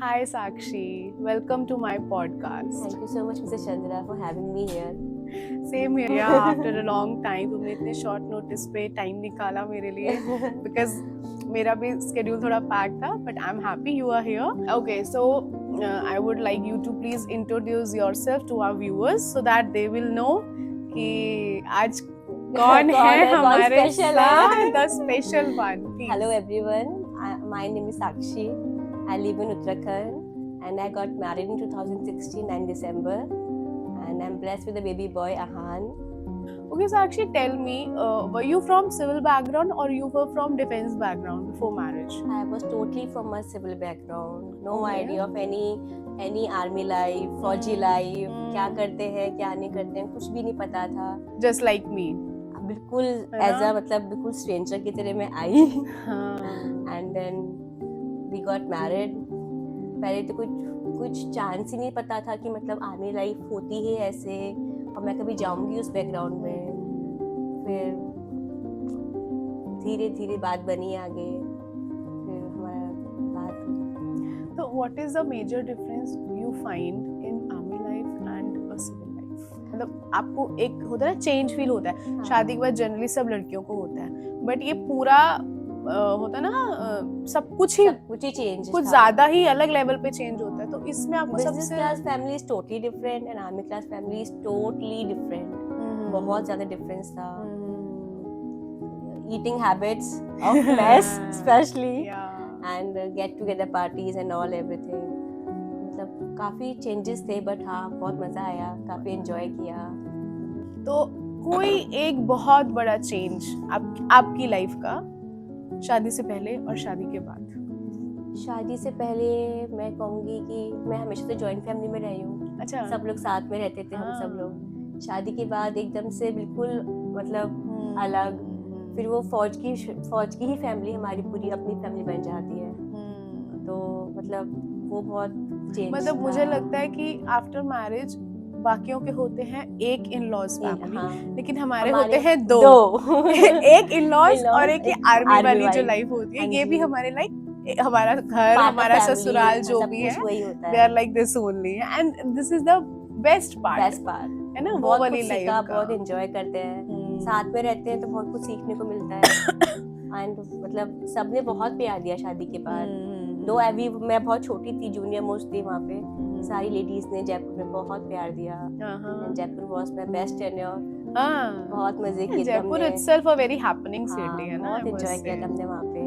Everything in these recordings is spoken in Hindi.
Hi Sakshi, welcome to my podcast. Thank you so much, Mrs. Chandra, for having me here. Same here. Yeah, after a long time, तुमने इतने short notice पे time निकाला मेरे लिए because मेरा भी schedule थोड़ा packed था, but I'm happy you are here. Okay, so I would like you to please introduce yourself to our viewers so that they will know कि आज कौन है हमारे साथ, the special one. Please. Hello everyone, my name is Sakshi. I live in Uttarakhand and I got married in 2016 in December and I'm blessed with a baby boy Ahan. Okay, so actually tell me, were you from civil background or you were from defense background before marriage? I was totally from a civil background. No Okay. idea of any army life, फौजी life, क्या करते हैं क्या नहीं करते हैं कुछ भी नहीं पता था. Just like me. बिल्कुल एज अ मतलब बिल्कुल स्ट्रेंजर की तरह मैं आई and then we got married. पहले तो कुछ चांस ही नहीं पता था कि मतलब आर्मी लाइफ होती है ऐसे और मैं कभी जाऊंगी उस बैकग्राउंड में. फिर धीरे धीरे बात बनी आगे, फिर हमारा बात. तो what is the major difference you find in army life and civil life? मतलब आपको एक होता है ना चेंज फील होता है. हाँ. शादी के बाद जनरली सब लड़कियों को होता है, बट ये पूरा होता है ना सब कुछ ही चेंज, कुछ ज्यादा ही अलग लेवल पे चेंज होता है. तो इसमें आपको बिजनेस सबसे class family is totally different and army class family is totally different. बहुत ज्यादा डिफरेंस था. Eating habits of mess specially and get together parties and all everything. मतलब काफी चेंजेस थे बट हाँ बहुत मजा आया, काफी एंजॉय किया. तो कोई एक बहुत बड़ा चेंज आपकी लाइफ का शादी से पहले और शादी के बाद? शादी से पहले मैं कहूँगी कि मैं हमेशा से जॉइंट फैमिली में रही हूँ. अच्छा. सब लोग साथ में रहते थे हम सब लोग. शादी के बाद एकदम से बिल्कुल मतलब अलग. फिर वो फौज की ही फैमिली हमारी पूरी अपनी फैमिली बन जाती है. तो मतलब वो बहुत चेंज. मतलब मुझे लगता है कि आफ्टर मैरिज बाकियों के होते हैं एक इन लॉज फैमिली, लेकिन हमारे होते हैं दो एक इन लॉज और एक ये आर्मी वाली जो लाइफ होती है. ये भी हमारे लाइक हमारा घर, हमारा ससुराल जो भी है, they are like this only and this is the best part है ना. वो वाली लाइफ का बहुत एंजॉय करते हैं. साथ में रहते हैं तो बहुत कुछ सीखने को मिलता है. एंड मतलब सबने बहुत प्यार दिया शादी के बाद. दो अभी मैं बहुत छोटी थी, जूनियर मोस्ट थी वहाँ पे. सारी लेडीज ने जयपुर में बहुत प्यार दिया. Jaipur was my best tenure. बहुत मजे किए. Jaipur itself a very happening city है ना. बहुत एंजॉय किया हमने वहाँ पे.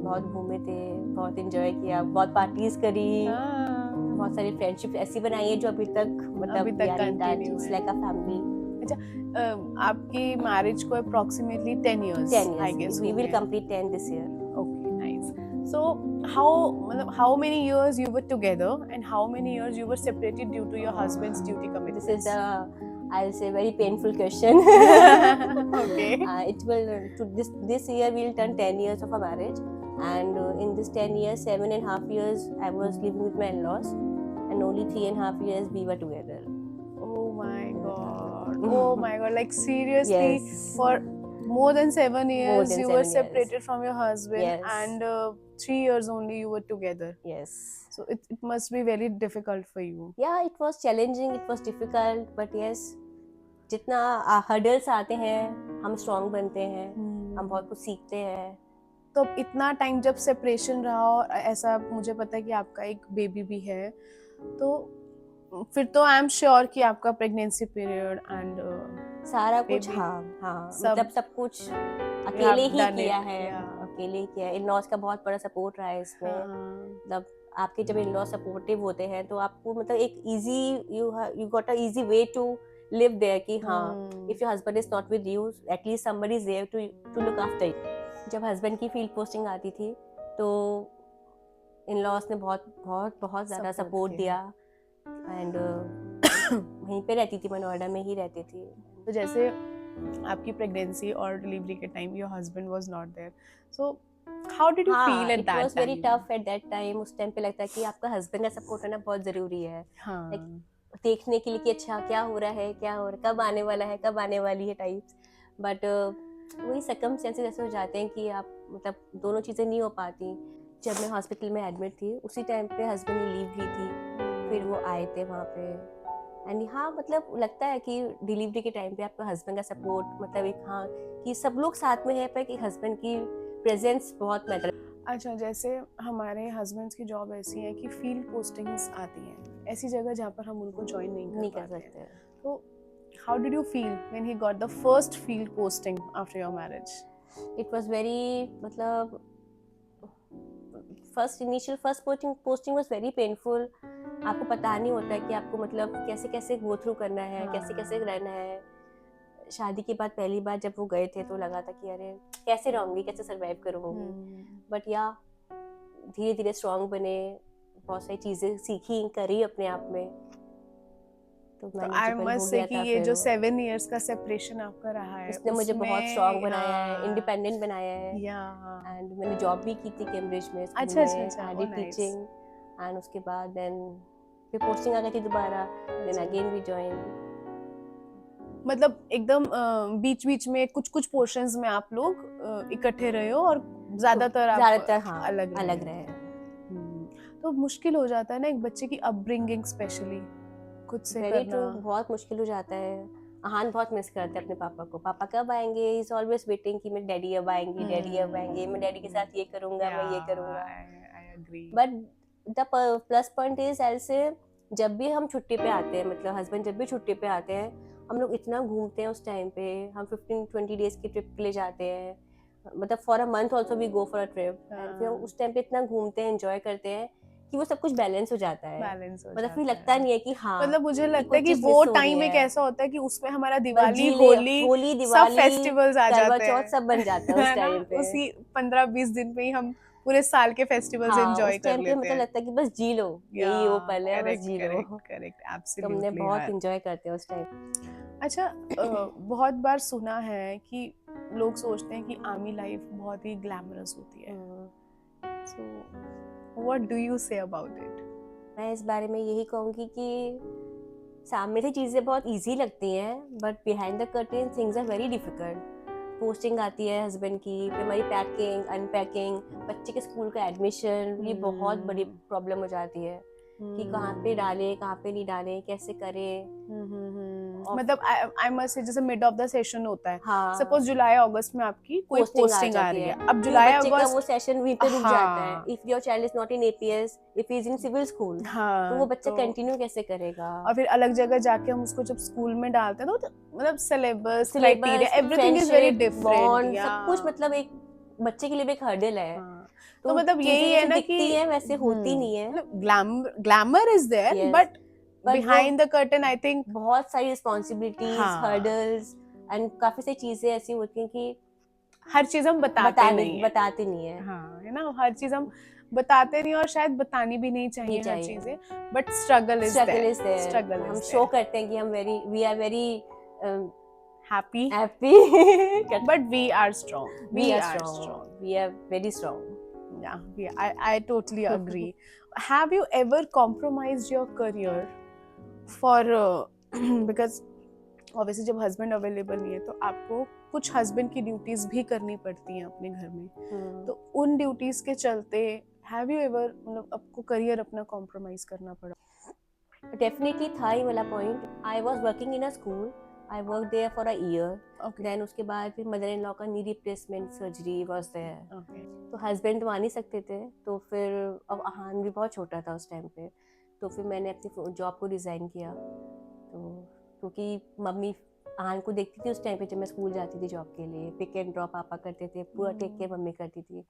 बहुत घूमे थे, बहुत एंजॉय किया, बहुत पार्टीज करी. बहुत सारी फ्रेंडशिप ऐसी बनाई है जो अभी तक मतलब कंटिन्यू लाइक अ फैमिली. अच्छा, आपकी मैरिज को approximately 10 years I guess we will complete 10 this year. Okay, nice. So how many years you were together and how many years you were separated due to your husband's duty commitments? This is I'll say very painful question. Okay. It will this year we'll turn 10 years of our marriage, and in this 10 years 7.5 years I was living with my in-laws and only 3.5 years we were together. Oh my god, like seriously. Yes. For more than 7 years you were 7 separated years. from your husband. Yes. And 3 years only you were together. Yes. So it must be very difficult for you. Yeah, it was challenging, it was difficult, but yes, जितना हर्डल्स आते हैं हम स्ट्रॉन्ग बनते हैं. हम बहुत कुछ सीखते हैं. तो इतना टाइम जब सेपरेशन रहा और ऐसा मुझे पता है कि आपका एक बेबी भी है, तो फिर तो आई एम श्योर कि आपका प्रेगनेंसी पीरियड एंड सारा कुछ हाँ मतलब सब कुछ अकेले ही किया है. अकेले ही किया है. इन-लॉज का बहुत बड़ा सपोर्ट रहा है इसमें. मतलब आपके जब इन-लॉ सपोर्टिव होते हैं तो आपको मतलब एक easy you got a easy way to live there कि हाँ if your husband is not with you at least somebody is there to look after you. जब हस्बैंड की फील्ड पोस्टिंग आती थी तो इन-लॉज ने बहुत ज़्यादा सपोर्ट दिया. एंड वहीं पे रहती थी, मैं नोएडा में ही रहती थी. तो जैसे आपकी प्रेगनेंसी और डिलीवरी के time your husband was not there, so how did you feel at that time? It was very tough at that time. उस टाइम पे लगता है कि आपका हस्बैंड का सपोर्ट होना बहुत जरूरी है. देखने के लिए कि अच्छा क्या हो रहा है, कब आने वाला है, कब आने वाली है टाइप्स. बट वही सर्कमस्टेंसेस ऐसे हो जाते हैं कि आप मतलब दोनों चीज़ें नहीं हो पाती. जब मैं हॉस्पिटल में एडमिट थी उसी टाइम पे हस्बैंड ने लीव ली थी, फिर वो आए थे वहाँ पे। एंड हाँ मतलब लगता है कि डिलीवरी के टाइम पे आपका हस्बैंड का सपोर्ट मतलब एक हाँ कि सब लोग साथ में है, पर कि हस्बैंड की प्रेजेंस बहुत मैटर। अच्छा, जैसे हमारे हस्बैंड्स की जॉब ऐसी है कि फील्ड पोस्टिंग्स आती हैं ऐसी जगह जहाँ पर हम उनको ज्वाइन नहीं कर सकते हैं। तो how did you feel when he got the first field posting after your marriage? It was very मतलब first posting was very painful. आपको पता नहीं होता है कि आपको मतलब कैसे कैसे गो थ्रू करना है, कैसे कैसे रहना है। शादी के बाद पहली बार जब वो गए थे तो लगा था कि अरे कैसे रहूंगी, कैसे सरवाइव करूंगी, बट या धीरे धीरे स्ट्रांग बने, बहुत सारी चीजें सीखी करी अपने आप में, तो आई मैनेजेबल हो मस्ट से गया कि था। ये फिर जो 7 इयर्स का सेपरेशन आपका रहा है उसने मुझे बहुत स्ट्रांग बनाया है, इंडिपेंडेंट बनाया है। एंड मैंने जॉब भी की थी कैम्ब्रिज में, स्कूल में आई डिड टीचिंग, एंड उसके बाद देन फिर पोस्टिंग आ गई थी दोबारा, देन अगेन वी जॉइन। मतलब एकदम बीच बीच में कुछ कुछ पोर्शंस में आप लोग इकट्ठे रहे हो और ज्यादातर हाँ अलग रहे। तो मुश्किल हो जाता है ना एक बच्चे की अपब्रिंगिंग स्पेशली खुद से वेरी करना। ट्रू, बहुत मुश्किल हो जाता है। अहान बहुत मिस करते हैं अपने पापा को, पापा कब आएंगे, ही इज ऑलवेज वेटिंग कि मेरे डैडी अब आएंगे, डैडी अब आएंगे, मैं डैडी के साथ ये करूंगा, मैं ये करूंगा। But the plus point is ऐसे जब भी हम छुट्टी पे आते हैं, मतलब हस्बैंड जब भी छुट्टी पे आते हैं, हम लोग इतना घूमते हैं उस टाइम पे, हम 15-20 डेज की ट्रिप के लिए जाते हैं, मतलब for a month also we go for a trip, and फिर उस टाइम पे इतना घूमते हैं, एंजॉय करते हैं कि वो सब कुछ बैलेंस हो जाता है। मतलब फिर लगता नहीं है कि हाँ, मतलब मुझे लगता है कि वो टाइम एक ऐसा होता है कि उसमें हमारा दिवाली, होली, सब फेस्टिवल्स आ जाते हैं, सब बन जाता है उस टाइम पे। उसी 15-20 दिन में ही हम पूरे साल के फेस्टिवल्स एंजॉय कर लेते हैं। मतलब लगता है कि बस जी लो, यही वो पल है, बस जी लो। करेक्ट, तो हमने बहुत एंजॉय करते हैं उस टाइम। अच्छा, बहुत बार सुना है कि लोग सोचते हैं कि आर्मी लाइफ बहुत ही ग्लैमरस होती है, so what do you say about it? मैं इस बारे में यही कहूँगी कि सामने से चीज़ें बहुत इजी लगती हैं, but behind the curtain things are very difficult. Posting आती है हस्बैंड की, फिर हमारी पैकिंग, अनपैकिंग, बच्चे के स्कूल का एडमिशन, ये बहुत बड़ी प्रॉब्लम हो जाती है कि कहाँ पे डालें, कहाँ पे नहीं डालें, कैसे करें। मतलब आई मस्ट से जैसे मिड ऑफ द सेशन होता है, हाँ, सपोज जुलाई अगस्त में आपकी कोई पोस्टिंग आ रही है, अब जुलाई अगस्त वो सेशन वहीं पे रुक जाता है। If your child is not in APS, if he is in civil school, तो वो बच्चा कंटिन्यू कैसे करेगा? और फिर अलग जगह जाके हम उसको जब स्कूल में डालते हैं तो मतलब syllabus, criteria, everything is very different, सब कुछ मतलब एक बच्चे के लिए भी एक हर्डल है। तो मतलब यही है ना कि वैसे होती नहीं है, glamour is there, but behind the curtain I think बहुत सारी रिस्पॉन्सिबिलिटीज, हर्डल्स एंड काफी सारी चीजें ऐसी होती हैं कि हर चीज हम बताते नहीं है। हाँ, है ना, हर चीज हम बताते नहीं और शायद बतानी भी नहीं चाहिए हर चीजें, बट स्ट्रगल इज देयर। हम शो करते हैं कि हम we are very happy but we are strong, we are very strong. I totally agree. Have you ever compromised your career for because obviously जब हस्बैंड अवेलेबल नहीं है तो आपको कुछ हस्बैंड की ड्यूटीज भी करनी पड़ती हैं अपने घर में, तो उन ड्यूटीज के चलते हैव यू एवर मतलब आपको करियर अपना कॉम्प्रोमाइज करना पड़ा? डेफिनेटली था ही वाला point. I was working in a school, I worked there for a year. Then उसके बाद फिर मदर इन लॉ का knee replacement surgery was there, तो हस्बैंड तो आ नहीं सकते थे, तो फिर अब अहान भी बहुत छोटा था उस टाइम पे, तो फिर मैंने अपनी जॉब को रिज़ाइन किया। तो क्योंकि मम्मी अहान को देखती थी उस टाइम पे, जब मैं स्कूल जाती थी जॉब के लिए, पिक एंड ड्रॉप पापा करते थे, पूरा टेक केयर मम्मी करती थी।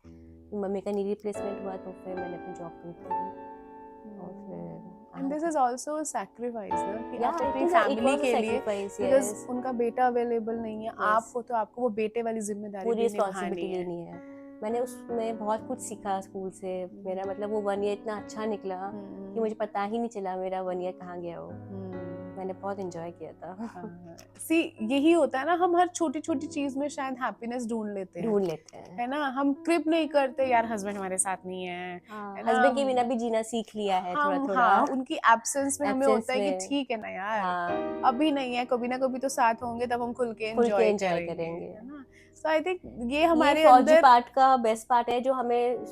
मम्मी का नी रिप्लेसमेंट हुआ तो फिर मैंने अपनी जॉब क्विट करी। और फिर and this is also a sacrifice ना कि आप अपनी फैमिली के लिए, because उनका बेटा अवेलेबल नहीं है, आप हो तो आपको वो बेटे वाली जिम्मेदारी पूरी रिस्पॉन्सिबिलिटी लेनी है। मैंने उसमें बहुत कुछ सीखा स्कूल से। मेरा मतलब वो 1 ईयर इतना अच्छा निकला कि मुझे पता ही नहीं चला मेरा 1 ईयर कहाँ गया हो। मैंने बहुत एंजॉय किया था। सी यही होता है ना, हम हर छोटी छोटी चीज में शायद हैप्पीनेस ढूंढ लेते हैं, है ना। हम क्रिप नहीं करते यार हस्बैंड हमारे साथ नहीं है ना। हस्बैंड के बिना भी जीना सीख लिया है थोड़ा थोड़ा। हाँ, उनकी एब्सेंस में हमें होता है कि में। ठीक है ना यार, हाँ, अभी नहीं है, कभी ना कभी तो साथ होंगे, तब हम खुल के एंजॉय करेंगे, है ना। सो आई थिंक ये हमारे फौजी अंदर पार्ट का बेस्ट पार्ट है, जो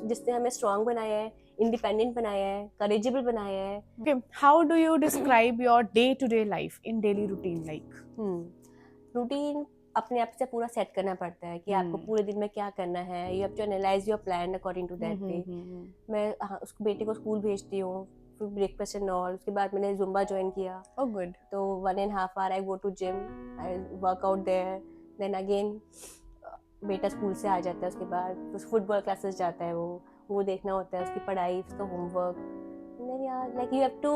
जिसने हमें स्ट्रांग बनाया है, इंडिपेंडेंट बनाया है, करेजेबल बनाया है। Okay, how do you describe your day-to-day life in daily routine like? Routine अपने आप से पूरा सेट करना पड़ता है कि आपको पूरे दिन में क्या करना है। You have to analyse your plan according to that day. मैं उसको बेटे को स्कूल भेजती हूँ, फिर ब्रेकफास्ट एंड ऑल, उसके बाद मैंने जुम्बा ज्वाइन किया। Oh good. तो 1.5 hour I go to gym, I work out there, then again बेटा स्कूल से आ जाता है, उसके बाद फुटबॉल क्लासेस जाता है, वो देखना होता है, उसकी पढ़ाई, उसका homework. Like you have to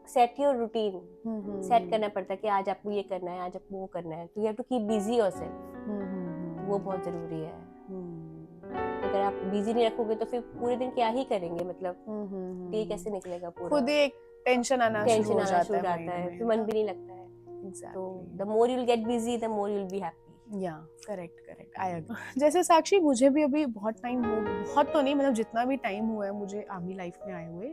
set your routine, set करना पड़ता है कि आज आपको ये करना है, आज आपको वो करना है। तो you have to keep busy yourself, वो बहुत जरूरी है। अगर आप बिजी नहीं रखोगे तो फिर पूरे दिन क्या ही करेंगे, मतलब डे कैसे निकलेगा पूरा। खुद ही एक टेंशन आना शुरू हो जाता है, फिर मन भी नहीं लगता है। तो the more you will get busy, the more you will be happy. या करेक्ट आई एग्री। जैसे साक्षी, मुझे भी अभी बहुत टाइम हो, बहुत तो नहीं, मतलब जितना भी टाइम हुआ है मुझे आर्मी लाइफ में आए हुए,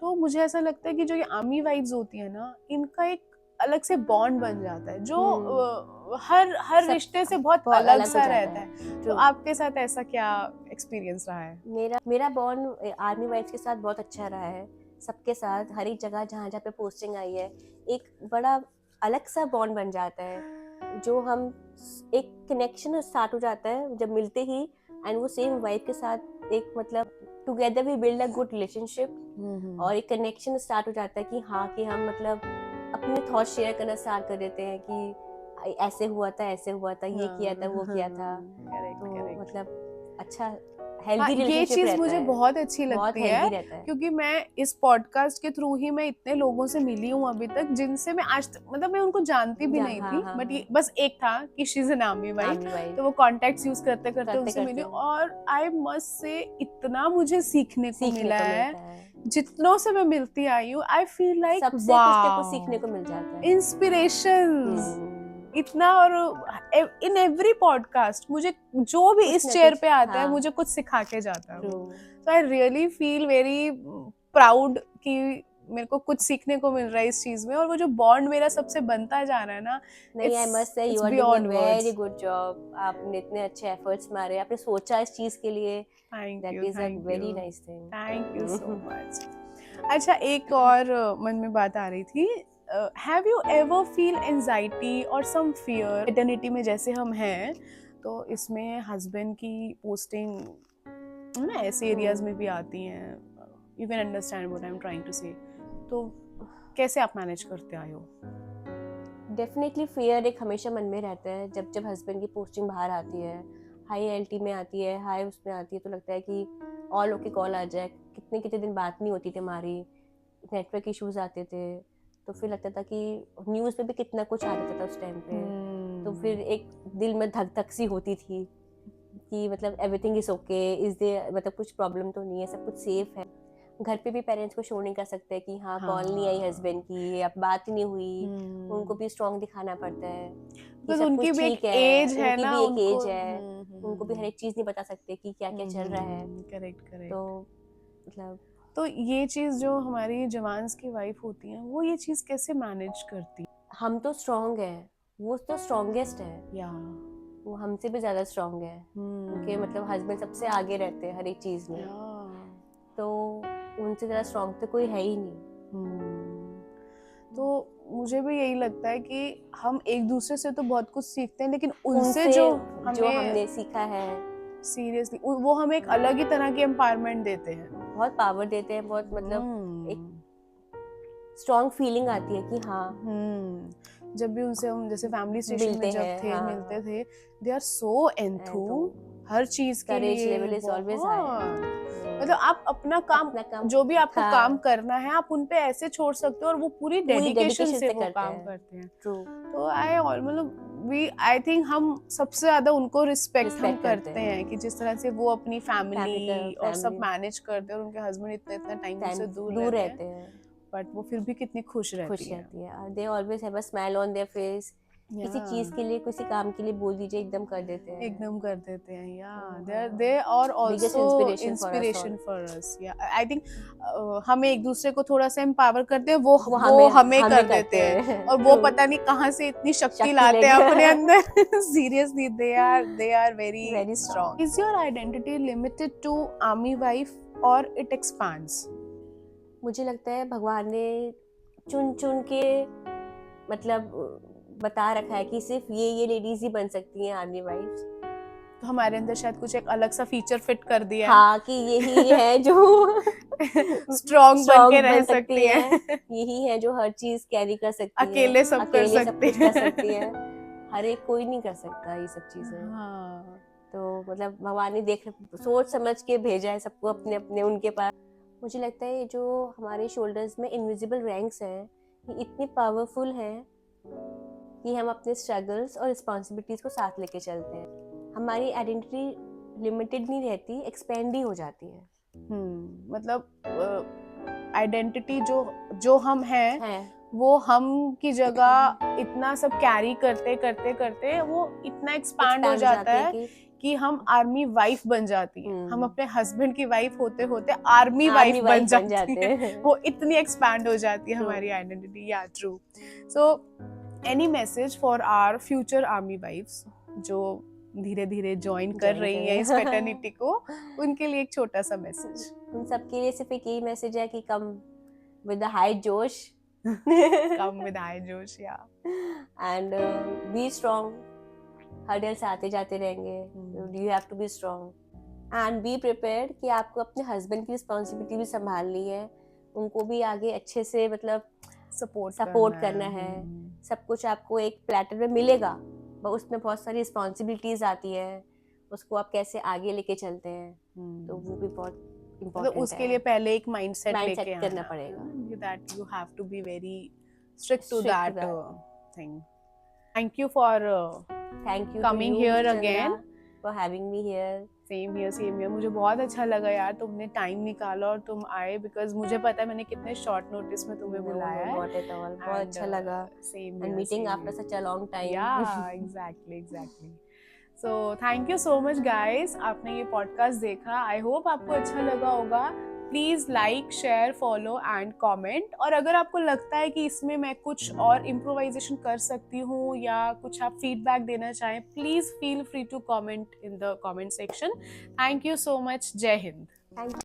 तो मुझे ऐसा लगता है कि जो ये आर्मी वाइब्स होती है ना, इनका एक अलग से बॉन्ड बन जाता है, जो हर रिश्ते से बहुत अलग सा रहता है। तो आपके साथ ऐसा क्या एक्सपीरियंस रहा है? मेरा बॉन्ड आर्मी वाइफ्स के साथ बहुत अच्छा रहा है। सबके साथ, हर एक जगह जहाँ जहाँ पे पोस्टिंग आई है, एक बड़ा अलग सा बॉन्ड बन जाता है, जो हम एक कनेक्शन स्टार्ट हो जाता है जब मिलते ही। एंड वो सेम वाइफ के साथ एक, मतलब together we build a good relationship, और एक कनेक्शन स्टार्ट हो जाता है कि हाँ, कि हम मतलब अपने थॉट शेयर करना स्टार्ट कर देते हैं कि ऐसे हुआ था, ऐसे हुआ था, ये किया था, वो किया था। तो मतलब अच्छा हेल्दी ये चीज मुझे बहुत अच्छी लगती है, क्योंकि मैं इस पॉडकास्ट के थ्रू ही मैं इतने लोगों से मिली हूँ अभी तक, जिनसे मैं आज तक, मतलब मैं उनको जानती भी नहीं थी, बट ये बस एक था कि she is an army wife, तो वो कॉन्टेक्ट्स यूज करते करते उनसे मिली, और आई मस्ट से इतना मुझे सीखने को मिला है। जितनों से मैं मिलती आई हूँ, आई फील लाइक सबसे कुछ सीखने को मिल जाता है, इंस्पिरेशंस इतना। और इन एवरी पॉडकास्ट मुझे जो भी इस चेयर पे आता है, मुझे कुछ सिखा के जाता है। तो I really feel very proud कि मेरे को कुछ सीखने को मिल रहा है इस चीज में, और वो जो बॉन्ड मेरा सबसे बनता जा रहा है ना, नहीं, I must say you are doing a very good job. आपने इतने अच्छे एफर्ट्स मारे, आपने सोचा इस चीज के लिए, that is a very nice thing. Thank you so much. अच्छा, एक और मन में बात आ रही थी, have you ever feel anxiety और सम फियर इटर्निटी में, जैसे हम हैं तो इसमें हस्बैंड की पोस्टिंग ना ऐसे एरियाज में भी आती हैं, you can understand what I am trying to say, तो कैसे आप मैनेज करते आए हो? डेफिनेटली फियर एक हमेशा मन में रहता है। जब हस्बैंड की पोस्टिंग बाहर आती है, हाई एलटी में आती है, हाई उसमें आती है, तो लगता है कि और लोग की कॉल आ जाए, कितने दिन बात नहीं होती थी हमारी, नेटवर्क इश्यूज आते थे, तो फिर लगता था कि न्यूज़ पे भी कितना कुछ आ जाता था उस टाइम पे। तो फिर एक दिल में धक धक सी होती थी कि मतलब everything is okay, is there, मतलब कुछ प्रॉब्लम तो नहीं है, सब कुछ सेफ है। घर पे भी पेरेंट्स को शो नहीं कर सकते कि हाँ, कॉल नहीं आई हस्बैंड की, अब बात नहीं हुई, उनको भी स्ट्रॉन्ग दिखाना पड़ता है कि सब कुछ ठीक है, उनकी भी एक एज है, उनको भी हर एक चीज नहीं बता सकते कि क्या क्या चल रहा है। करेक्ट। तो मतलब तो ये चीज जो हमारी जवान्स की वाइफ होती हैं, वो ये चीज कैसे मैनेज करती? हम तो स्ट्रॉन्ग है, वो तो स्ट्रॉन्गेस्ट है, या वो हमसे भी ज्यादा स्ट्रॉन्ग है, उनके मतलब हस्बैंड सबसे आगे रहते हैं हर एक चीज में, तो उनसे ज़्यादा स्ट्रॉन्ग तो कोई है ही नहीं। तो मुझे भी यही लगता है कि हम एक दूसरे से तो बहुत कुछ सीखते हैं, लेकिन उनसे जो हमने सीखा है, सीरियसली वो हमें एक अलग ही तरह की एम्पावरमेंट देते हैं, बहुत पावर देते हैं, बहुत मतलब एक स्ट्रॉन्ग फीलिंग आती है कि हाँ। जब भी उनसे हम जैसे फैमिली स्टेशन में जब थे मिलते थे, दे आर सो एंथू हर चीज के लिए, लेवल इज ऑलवेज हाई। मतलब आप अपना काम जो भी आपको काम करना है, आप उन पे ऐसे छोड़ सकते हो, और वो पूरी डेडिकेशन से वो काम करते हैं। तो आई थिंक हम सबसे ज्यादा उनको रिस्पेक्ट हम करते हैं कि जिस तरह से वो अपनी फैमिली और सब मैनेज करते हैं, और उनके हस्बैंड इतना टाइम से दूर रहते हैं। बट वो फिर भी कितनी खुश रहती है। They always have a smile on their face. किसी चीज के लिए, किसी काम के लिए बोल दीजिए, एकदम कर देते हैं, एकदम कर देते हैं। या they are also inspiration for us. या आई थिंक हमें एक दूसरे को थोड़ा सा एम्पावर करते हैं, वो हमें कर देते हैं, और वो पता नहीं कहाँ से इतनी शक्ति लाते हैं अपने अंदर। Seriously they are very strong. Is your identity limited to army wife और इट एक्सपांड्स? मुझे लगता है भगवान ने चुन चुन के मतलब बता रखा है कि सिर्फ ये लेडीज ही बन सकती हैं आर्मी वाइफ्स। तो हमारे अंदर शायद कुछ एक अलग सा फीचर फिट कर दिया है। हाँ, कि यही है जो स्ट्रॉन्ग बन के रह सकती है। यही है जो हर चीज कैरी कर सकती है, अकेले सब कर सकती है। हर एक कोई नहीं कर सकता ये सब चीजें। हाँ। तो मतलब भगवान ने सोच समझ के भेजा है सबको अपने अपने उनके पास। मुझे लगता है जो हमारे शोल्डर्स में इनविजिबल रैंक्स हैं, ये इतनी पावरफुल हैं कि हम अपने स्ट्रगल्स और रिस्पॉन्सिबिलिटीज को साथ लेके चलते हैं। हमारी आइडेंटिटी लिमिटेड नहीं रहती, एक्सपेंड ही हो जाती है। मतलब आइडेंटिटी जो हम हैं वो हम की जगह इतना सब कैरी करते करते करते वो इतना एक्सपैंड हो जाता है कि हम आर्मी वाइफ बन जाती है। हम अपने हस्बैंड की वाइफ होते होते आर्मी वाइफ बन जाती है। वो इतनी एक्सपैंड हो जाती है हमारी identity. Yeah true. So any message for our future army wives जो धीरे धीरे ज्वाइन कर रही है इस पैटर्निटी को, उनके लिए एक छोटा सा मैसेज? उन सबके लिए सिर्फ एक यही मैसेज है कि कम विद हाई जोश, कम विद हाई जोश, या एंड बी स्ट्रांग। हर्डल्स आते जाते रहेंगे, you have to be strong and be prepared कि आपको अपने हस्बैंड की रिस्पॉन्सिबिलिटी भी संभालनी है, उनको भी आगे अच्छे से मतलब सपोर्ट करना है। सब कुछ आपको एक प्लेटर में मिलेगा, उसमें बहुत सारी रिस्पॉन्सिबिलिटीज आती है, उसको आप कैसे आगे लेके चलते हैं, तो वो भी बहुत इम्पोर्टेंट है। उसके लिए पहले एक माइंडसेट लेके करना पड़ेगा, that you have to be very strict to that thing. Thank you for coming here again, for having me here. Same here. मुझे बहुत अच्छा लगा यार, तुमने टाइम निकाला और तुम आए, बिकॉज मुझे पता है मैंने कितने शॉर्ट नोटिस में तुम्हें बुलाया है। Not at all. बहुत अच्छा लगा। Same and meeting after such a long time. Yeah, exactly. So thank you so much guys, आपने ये पॉडकास्ट देखा। आई होप आपको अच्छा लगा होगा। Please like, share, follow and comment. और अगर आपको लगता है कि इसमें मैं कुछ और इम्प्रोवाइजेशन कर सकती हूँ या कुछ आप फीडबैक देना चाहें, please feel free to comment in the comment section. Thank you so much. जय हिंद।